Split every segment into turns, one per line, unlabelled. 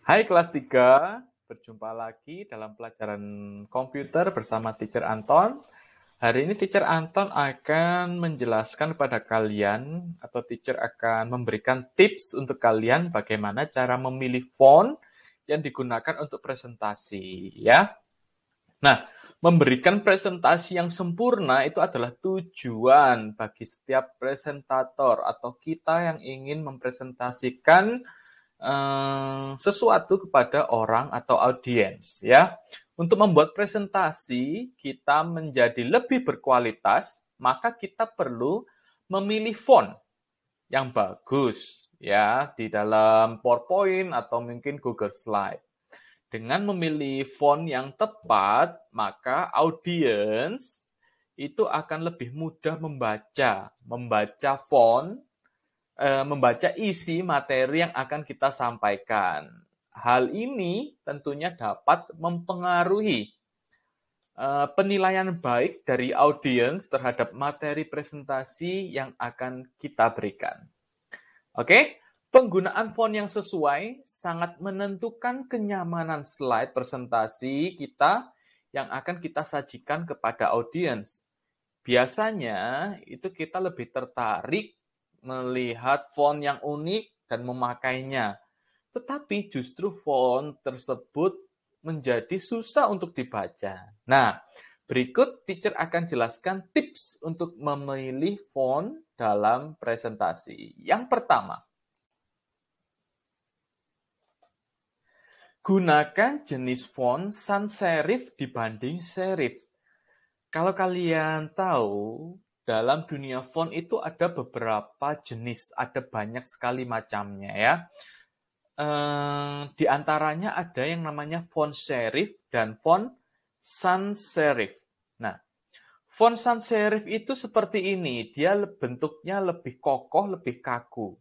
Hai kelas 3, berjumpa lagi dalam pelajaran komputer bersama Teacher Anton. Hari ini Teacher Anton akan menjelaskan kepada kalian atau Teacher akan memberikan tips untuk kalian bagaimana cara memilih font yang digunakan untuk presentasi, ya. Nah, memberikan presentasi yang sempurna itu adalah tujuan bagi setiap presentator atau kita yang ingin mempresentasikan sesuatu kepada orang atau audiens, ya. Untuk membuat presentasi kita menjadi lebih berkualitas, maka kita perlu memilih font yang bagus, ya, di dalam PowerPoint atau mungkin Google Slide. Dengan memilih font yang tepat, maka audiens itu akan lebih mudah membaca font, membaca isi materi yang akan kita sampaikan. Hal ini tentunya dapat mempengaruhi penilaian baik dari audiens terhadap materi presentasi yang akan kita berikan. Oke, penggunaan font yang sesuai sangat menentukan kenyamanan slide presentasi kita yang akan kita sajikan kepada audiens. Biasanya itu kita lebih tertarik melihat font yang unik dan memakainya. Tetapi justru font tersebut menjadi susah untuk dibaca. Nah, berikut teacher akan jelaskan tips untuk memilih font dalam presentasi. Yang pertama, gunakan jenis font sans serif dibanding serif. Kalau kalian tahu, dalam dunia font itu ada beberapa jenis, ada banyak sekali macamnya ya. Di antaranya ada yang namanya font serif dan font sans serif. Nah, font sans serif itu seperti ini, dia bentuknya lebih kokoh, lebih kaku,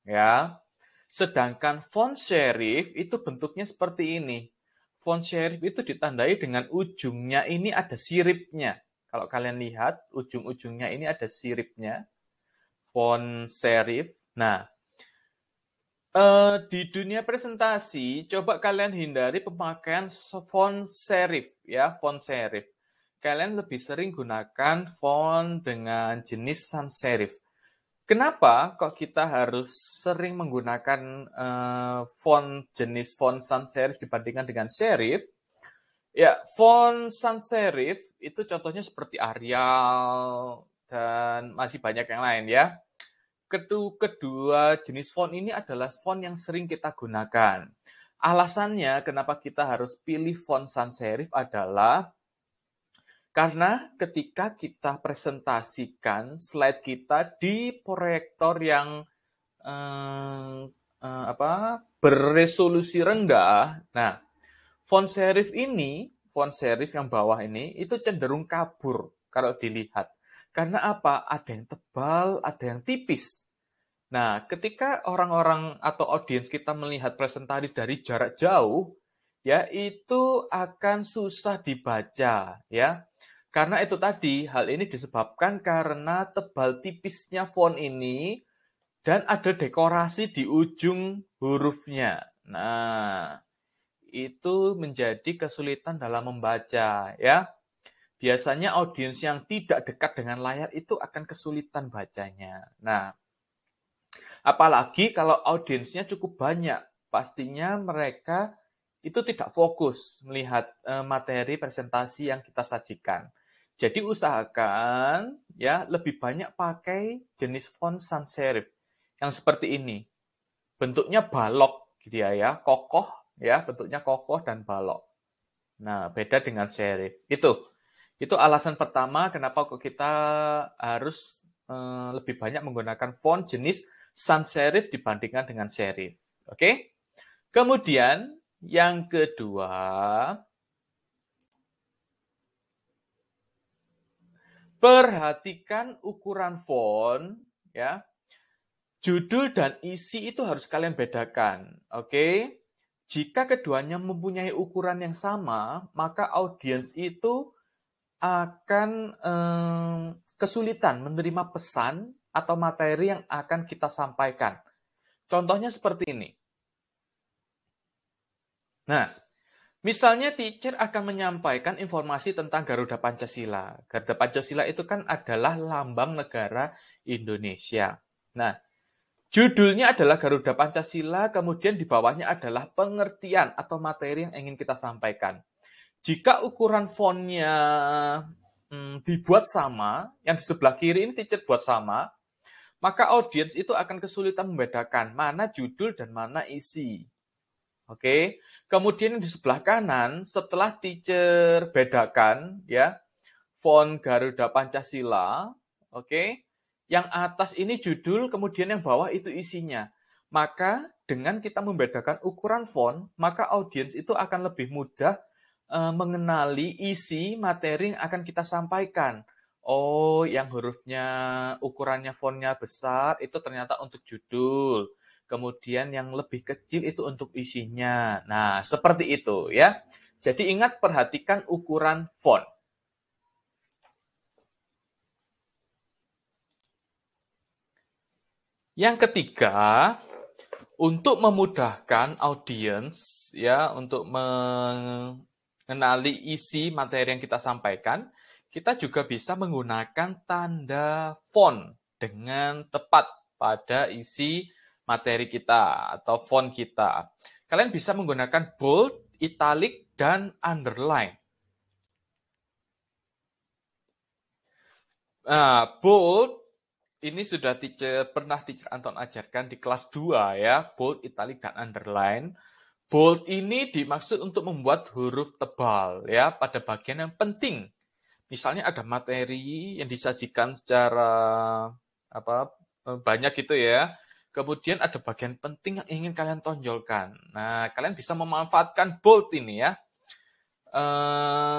ya. Sedangkan font serif itu bentuknya seperti ini. Font serif itu ditandai dengan ujungnya ini ada siripnya. Kalau kalian lihat, ujung-ujungnya ini ada siripnya. Font serif. Nah, di dunia presentasi, coba kalian hindari pemakaian font serif, ya, font serif. Kalian lebih sering gunakan font dengan jenis sans serif. Kenapa kok kita harus sering menggunakan jenis font sans serif dibandingkan dengan serif? Ya, font sans serif itu contohnya seperti Arial dan masih banyak yang lain ya. Kedua jenis font ini adalah font yang sering kita gunakan. Alasannya kenapa kita harus pilih font sans serif adalah karena ketika kita presentasikan slide kita di proyektor yang berresolusi rendah, nah font serif yang bawah ini itu cenderung kabur kalau dilihat. Karena apa? Ada yang tebal, ada yang tipis. Nah, ketika orang-orang atau audiens kita melihat presentasi dari jarak jauh, ya itu akan susah dibaca, ya. Karena itu tadi, hal ini disebabkan karena tebal tipisnya font ini dan ada dekorasi di ujung hurufnya. Nah, itu menjadi kesulitan dalam membaca, ya. Biasanya audiens yang tidak dekat dengan layar itu akan kesulitan bacanya. Nah, apalagi kalau audiensnya cukup banyak, pastinya mereka itu tidak fokus melihat materi presentasi yang kita sajikan. Jadi usahakan ya lebih banyak pakai jenis font sans serif yang seperti ini. Bentuknya balok gitu ya, kokoh ya, bentuknya kokoh dan balok. Nah, beda dengan serif. Itu alasan pertama kenapa kok kita harus lebih banyak menggunakan font jenis sans serif dibandingkan dengan serif. Oke? Kemudian yang kedua, perhatikan ukuran font ya. Judul dan isi itu harus kalian bedakan. Oke? Jika keduanya mempunyai ukuran yang sama, maka audiens itu akan kesulitan menerima pesan atau materi yang akan kita sampaikan. Contohnya seperti ini. Nah, misalnya teacher akan menyampaikan informasi tentang Garuda Pancasila. Garuda Pancasila itu kan adalah lambang negara Indonesia. Nah, judulnya adalah Garuda Pancasila, kemudian di bawahnya adalah pengertian atau materi yang ingin kita sampaikan. Jika ukuran fontnya dibuat sama, yang di sebelah kiri ini teacher buat sama, maka audiens itu akan kesulitan membedakan mana judul dan mana isi. Oke, kemudian di sebelah kanan, setelah teacher bedakan ya font Garuda Pancasila, oke, yang atas ini judul, kemudian yang bawah itu isinya. Maka dengan kita membedakan ukuran font, maka audiens itu akan lebih mudah mengenali isi materi yang akan kita sampaikan. Oh, yang hurufnya ukurannya fontnya besar itu ternyata untuk judul. Kemudian yang lebih kecil itu untuk isinya. Nah, seperti itu ya. Jadi ingat perhatikan ukuran font. Yang ketiga, untuk memudahkan audiens ya untuk mengenali isi materi yang kita sampaikan, kita juga bisa menggunakan tanda font dengan tepat pada isi materi kita atau font kita. Kalian bisa menggunakan bold, italic, dan underline. Nah, bold ini sudah pernah teacher Anton ajarkan di kelas 2 ya, bold, italic, dan underline. Bold ini dimaksud untuk membuat huruf tebal ya pada bagian yang penting. Misalnya ada materi yang disajikan secara banyak gitu ya. Kemudian ada bagian penting yang ingin kalian tonjolkan. Nah, kalian bisa memanfaatkan bold ini ya.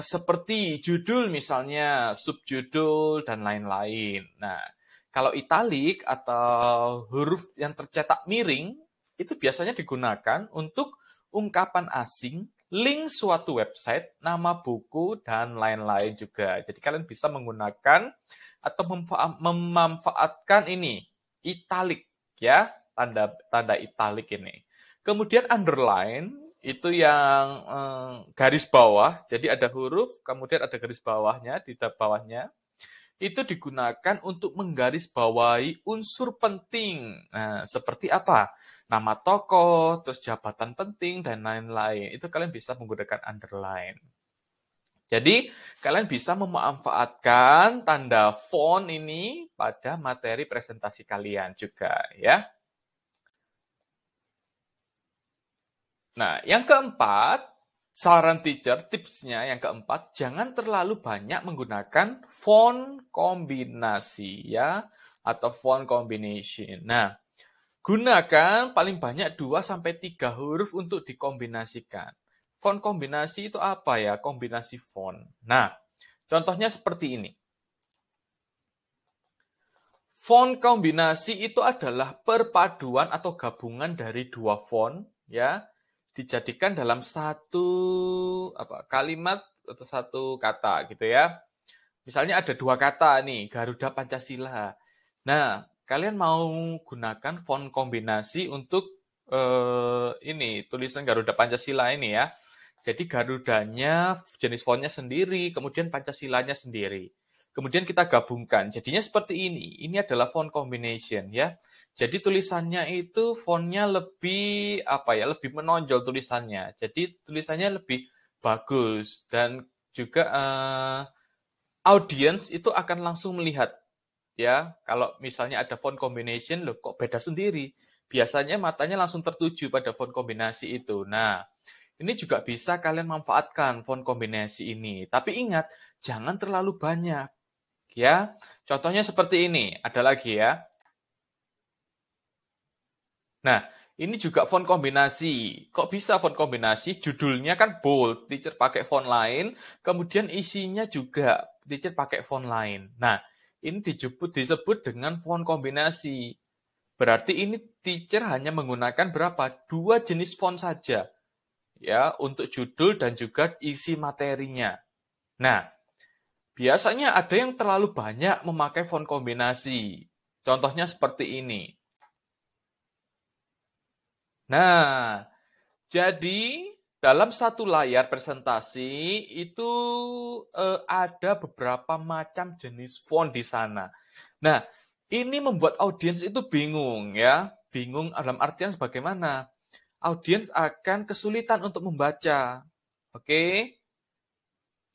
Seperti judul misalnya, subjudul, dan lain-lain. Nah, kalau italic atau huruf yang tercetak miring, itu biasanya digunakan untuk ungkapan asing, link suatu website, nama buku, dan lain-lain juga. Jadi kalian bisa menggunakan atau memanfaatkan ini, italic ya, tanda italic ini. Kemudian underline itu yang garis bawah, jadi ada huruf, kemudian ada garis bawahnya, di bawahnya. Itu digunakan untuk menggarisbawahi unsur penting. Nah, seperti apa? Nama tokoh, terus jabatan penting, dan lain-lain. Itu kalian bisa menggunakan underline. Jadi, kalian bisa memanfaatkan tanda font ini pada materi presentasi kalian juga, ya. Nah, yang keempat, saran teacher, tipsnya yang keempat, jangan terlalu banyak menggunakan font kombinasi ya, atau font combination. Nah, gunakan paling banyak 2-3 huruf untuk dikombinasikan. Font kombinasi itu apa ya? Kombinasi font. Nah, contohnya seperti ini. Font kombinasi itu adalah perpaduan atau gabungan dari 2 font ya, dijadikan dalam satu kalimat atau satu kata gitu ya. Misalnya ada 2 kata nih, Garuda Pancasila. Nah, kalian mau gunakan font kombinasi untuk ini tulisan Garuda Pancasila ini ya. Jadi Garudanya jenis fontnya sendiri, kemudian Pancasilanya sendiri. Kemudian kita gabungkan. Jadinya seperti ini. Ini adalah font combination ya. Jadi tulisannya itu fontnya lebih lebih menonjol tulisannya. Jadi tulisannya lebih bagus dan juga audiens itu akan langsung melihat ya. Kalau misalnya ada font combination, loh kok beda sendiri. Biasanya matanya langsung tertuju pada font kombinasi itu. Nah, ini juga bisa kalian manfaatkan font kombinasi ini. Tapi ingat, jangan terlalu banyak. Ya, contohnya seperti ini. Ada lagi ya. Nah, ini juga font kombinasi. Kok bisa font kombinasi? Judulnya kan bold, teacher pakai font lain, kemudian isinya juga teacher pakai font lain. Nah, ini disebut dengan font kombinasi. Berarti ini teacher hanya menggunakan berapa? 2 jenis font saja. Ya, untuk judul dan juga isi materinya. Nah, biasanya ada yang terlalu banyak memakai font kombinasi. Contohnya seperti ini. Nah, jadi dalam satu layar presentasi itu ada beberapa macam jenis font di sana. Nah, ini membuat audiens itu bingung ya. Bingung dalam artian bagaimana? Audiens akan kesulitan untuk membaca. Oke?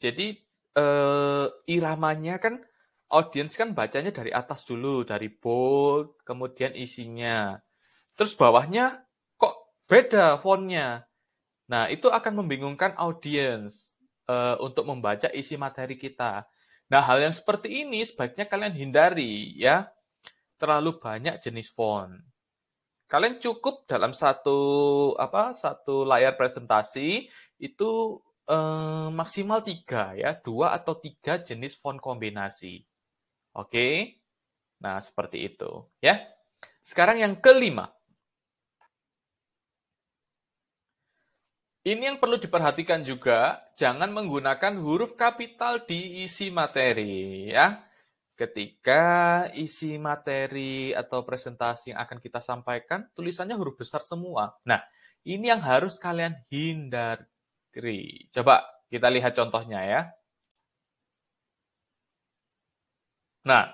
Jadi iramanya kan audiens kan bacanya dari atas dulu, dari bold, kemudian isinya. Terus bawahnya kok beda fontnya. Nah, itu akan membingungkan audiens untuk membaca isi materi kita. Nah, hal yang seperti ini sebaiknya kalian hindari ya. Terlalu banyak jenis font. Kalian cukup dalam satu layar presentasi itu maksimal 3 ya, 2 atau 3 jenis font kombinasi. Oke? Nah, seperti itu ya. Sekarang yang kelima. Ini yang perlu diperhatikan juga, jangan menggunakan huruf kapital di isi materi ya. Ketika isi materi atau presentasi yang akan kita sampaikan, tulisannya huruf besar semua. Nah, ini yang harus kalian hindari. Coba kita lihat contohnya ya. Nah,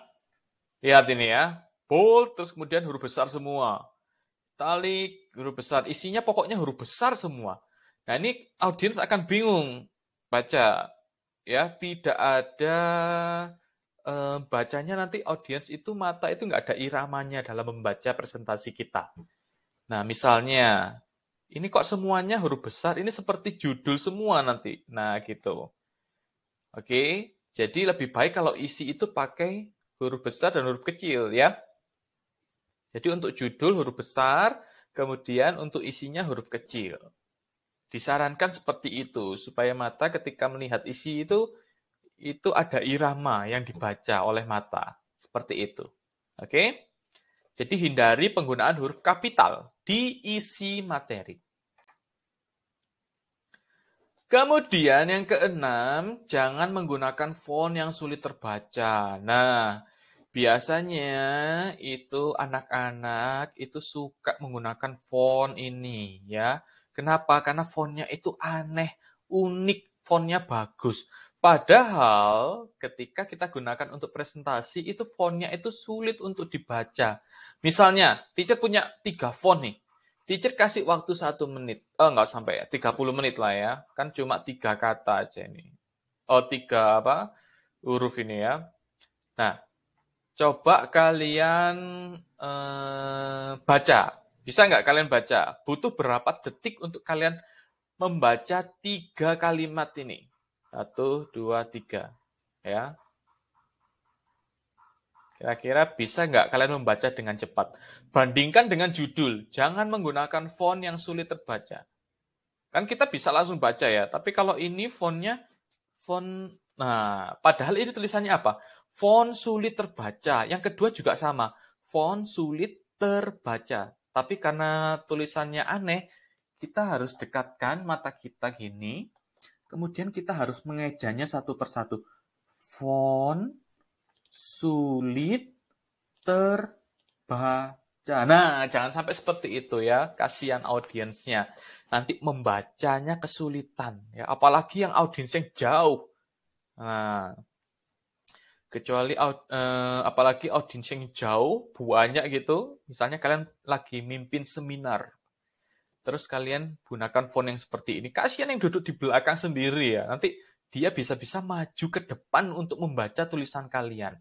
lihat ini ya. Bold, terus kemudian huruf besar semua. Italic, huruf besar. Isinya pokoknya huruf besar semua. Nah, ini audiens akan bingung baca. Ya, tidak ada bacanya nanti audiens itu mata itu nggak ada iramanya dalam membaca presentasi kita. Nah, misalnya, ini kok semuanya huruf besar, ini seperti judul semua nanti. Nah, gitu. Oke, jadi lebih baik kalau isi itu pakai huruf besar dan huruf kecil, ya. Jadi untuk judul huruf besar, kemudian untuk isinya huruf kecil. Disarankan seperti itu, supaya mata ketika melihat isi itu ada irama yang dibaca oleh mata. Seperti itu. Oke? Jadi hindari penggunaan huruf kapital di isi materi. Kemudian yang keenam, jangan menggunakan font yang sulit terbaca. Nah, biasanya itu anak-anak itu suka menggunakan font ini ya. Kenapa? Karena fontnya itu aneh, unik, fontnya bagus. Padahal ketika kita gunakan untuk presentasi, itu fontnya itu sulit untuk dibaca. Misalnya, teacher punya 3 font nih. Teacher kasih waktu 1 menit. Oh, nggak sampai ya, 30 menit lah ya. Kan cuma 3 kata aja ini. Oh, 3 huruf ini ya. Nah, coba kalian baca. Bisa nggak kalian baca? Butuh berapa detik untuk kalian membaca 3 kalimat ini? 1, 2, 3. Ya. Kira-kira bisa nggak kalian membaca dengan cepat? Bandingkan dengan judul. Jangan menggunakan font yang sulit terbaca. Kan kita bisa langsung baca ya. Tapi kalau ini fontnya, nah, padahal ini tulisannya apa? Font sulit terbaca. Yang kedua juga sama. Font sulit terbaca. Tapi karena tulisannya aneh, kita harus dekatkan mata kita gini. Kemudian kita harus mengejanya satu persatu. Font sulit terbaca. Nah, jangan sampai seperti itu ya. Kasihan audiensnya. Nanti membacanya kesulitan. Ya, apalagi yang audiens yang jauh. Nah, kecuali apalagi audiens yang jauh, banyak gitu. Misalnya kalian lagi mimpin seminar. Terus kalian gunakan font yang seperti ini. Kasihan yang duduk di belakang sendiri ya. Nanti dia bisa-bisa maju ke depan untuk membaca tulisan kalian.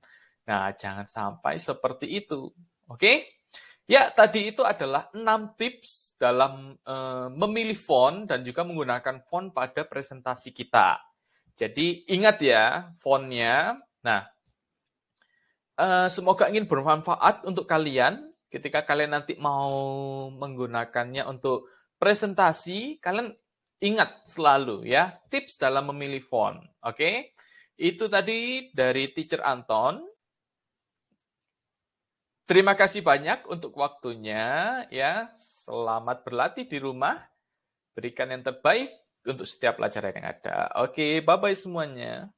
Nah, jangan sampai seperti itu. Oke? Ya, tadi itu adalah 6 tips dalam memilih font dan juga menggunakan font pada presentasi kita. Jadi, ingat ya, fontnya. Nah, semoga ingin bermanfaat untuk kalian. Ketika kalian nanti mau menggunakannya untuk presentasi, kalian ingat selalu ya, tips dalam memilih font. Oke? Itu tadi dari Teacher Anton. Terima kasih banyak untuk waktunya ya. Selamat berlatih di rumah. Berikan yang terbaik untuk setiap pelajaran yang ada. Oke, bye-bye semuanya.